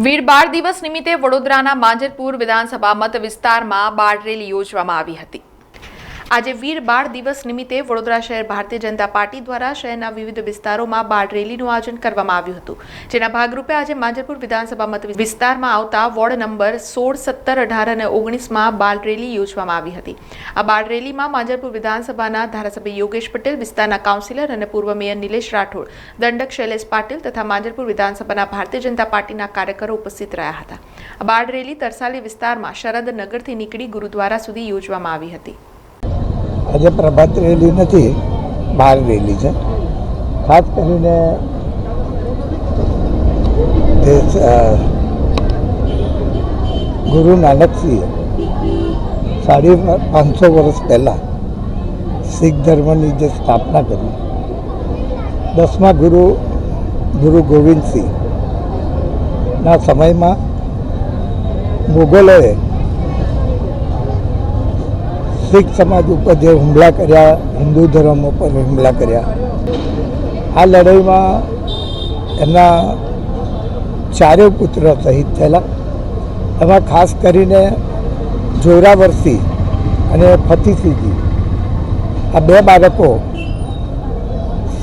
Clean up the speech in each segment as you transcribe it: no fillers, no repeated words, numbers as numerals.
વીર બાળ દિવસ નિમિત્તે વડોદરાના માંજરપુર વિધાનસભા મત વિસ્તારમાં બાળ રેલી યોજવામાં આવી હતી। આજે વીર બાળ દિવસ નિમિત્તે વડોદરા શહેર ભારતીય જનતા પાર્ટી દ્વારા શહેરના વિવિધ વિસ્તારોમાં બાળ રેલીનું આયોજન કરવામાં આવ્યું હતું, જેના ભાગરૂપે આજે માંજરપુર વિધાનસભા મત વિસ્તારમાં આવતા વોર્ડ નંબર 16, 17, 18 અને 19માં બાળ રેલી યોજવામાં આવી હતી। આ બાળ રેલીમાં માંજરપુર વિધાનસભાના ધારાસભ્ય યોગેશ પટેલ, વિસ્તારના કાઉન્સિલર અને પૂર્વ મેયર નિલેશ રાઠોડ, દંડક શૈલેષ પાટીલ તથા માંજરપુર વિધાનસભાના ભારતીય જનતા પાર્ટીના કાર્યકરો ઉપસ્થિત રહ્યા હતા। આ બાળ રેલી તરસાલી વિસ્તારમાં શરદ નગરથી નીકળી ગુરુદ્વારા સુધી યોજવામાં આવી હતી। આજે પ્રભાત રેલી નથી, બાળ રેલી છે। ખાસ કરીને ગુરુ નાનકસિંહે 550 વર્ષ પહેલાં શીખ ધર્મની જે સ્થાપના કરી, 10મા ગુરુ ગોવિંદસિંહના સમયમાં મુગલોએ શીખ સમાજ ઉપર જે હુમલા કર્યા, હિન્દુ ધર્મ ઉપર હુમલા કર્યા, આ લડાઈમાં એમના 4 પુત્ર શહીદ થયેલા। એમાં ખાસ કરીને જોરાવરસિંહ અને ફતેહસિંહજી, આ 2 બાળકો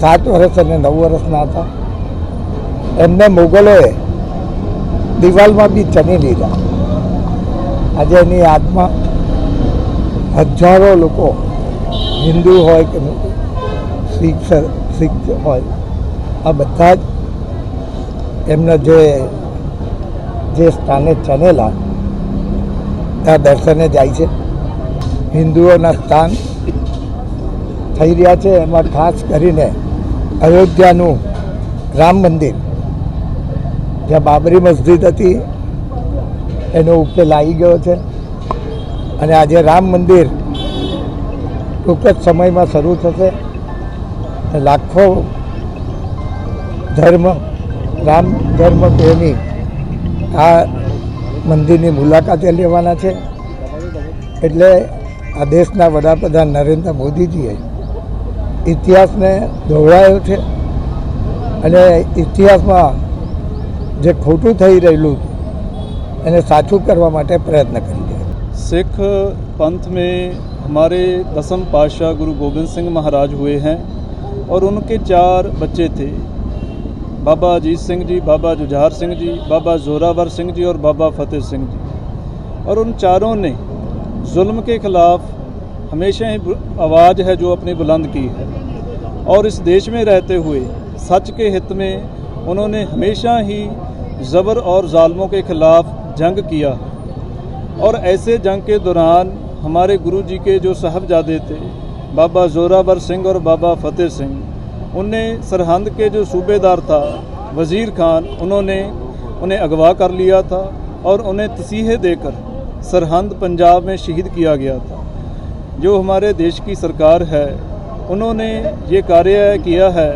7 વર્ષ અને 9 વર્ષના હતા। એમને મુગલોએ દિવાલમાં બી ચણી લીધા। આજે એની યાદમાં હજારો લોકો, હિન્દુ હોય કે શીખ હોય, આ બધા જ એમના જે સ્થાને ચણેલા ત્યાં દર્શને જાય છે। હિન્દુઓના સ્થાન થઈ રહ્યા છે, એમાં ખાસ કરીને અયોધ્યાનું રામ મંદિર, જ્યાં બાબરી મસ્જિદ હતી, એનો ઉકેલ આવી ગયો છે અને આજે રામ મંદિર ટૂંક જ સમયમાં શરૂ થશે। લાખો રામ ધર્મ પ્રેમી આ મંદિરની મુલાકાતે લેવાના છે। એટલે આ દેશના વડાપ્રધાન નરેન્દ્ર મોદીજીએ ઇતિહાસને દોહરાયો છે અને ઇતિહાસમાં જે ખોટું થઈ રહેલું એને સાચું કરવા માટે પ્રયત્ન કરી રહ્યા। सिख पंथ में हमारे 10वें पातशाह गुरु गोबिंद सिंह महाराज हुए हैं और उनके 4 बच्चे थे, बाबा अजीत सिंह जी, बाबा जुझार सिंह जी, बाबा जोरावर सिंह जी और बाबा फतेह सिंह जी। और उन चारों ने जुल्म के ख़िलाफ़ हमेशा ही आवाज़ है जो अपनी बुलंद की है और इस देश में रहते हुए सच के हित में उन्होंने हमेशा ही ज़बर और ज़ालमों के ख़िलाफ़ जंग किया। और ऐसे जंग के दौरान हमारे गुरु जी के जो साहबजादे थे, बाबा जोरावर सिंह और बाबा फतेह सिंह, उनने सरहंद के जो सूबेदार था वज़ीर खान, उन्होंने उन्हें अगवा कर लिया था और उन्हें तसीहे देकर सरहंद पंजाब में शहीद किया गया था। जो हमारे देश की सरकार है, उन्होंने ये कार्य किया है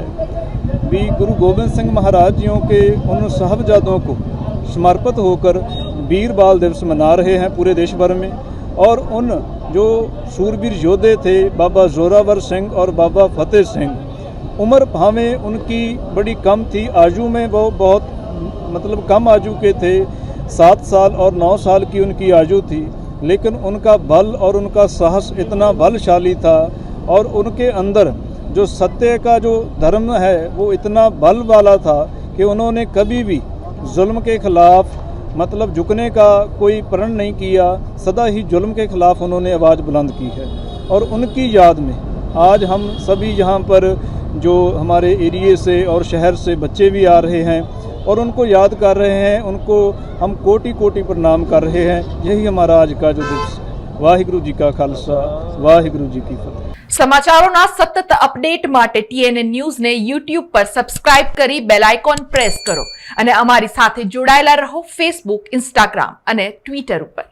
भी गुरु गोबिंद सिंह महाराज जियों के उन साहबजादों को समर्पित होकर वीर बाल दिवस मना रहे हैं पूरे देश भर में। और उन जो सूरवीर योद्धे थे बाबा जोरावर सिंह और बाबा फतेह सिंह, उम्र भावें उनकी बड़ी कम थी, आयु में वो बहुत कम आयु के थे, 7 साल और 9 साल की उनकी आयु थी, लेकिन उनका बल और उनका साहस इतना बलशाली था और उनके अंदर जो सत्य का जो धर्म है वो इतना बल वाला था कि उन्होंने कभी भी जुल्म के ख़िलाफ़ झुकने का कोई प्रण नहीं किया, सदा ही जुल्म के ख़िलाफ़ उन्होंने आवाज़ बुलंद की है। और उनकी याद में आज हम सभी यहाँ पर जो हमारे एरिए से और शहर से बच्चे भी आ रहे हैं और उनको याद कर रहे हैं, उनको हम कोटि कोटि प्रणाम कर रहे हैं। यही हमारा आज का जो दिवस है। वाहिगुरु जी का खालसा, वाहिगुरु जी की फतेह। समाचारों सतत अपडेट माटे TNN न्यूज ने YouTube पर सब्सक्राइब करी बेल आइकॉन प्रेस करो अने अमारी साथे जोड़ायेला रहो Facebook, Instagram अने Twitter पर।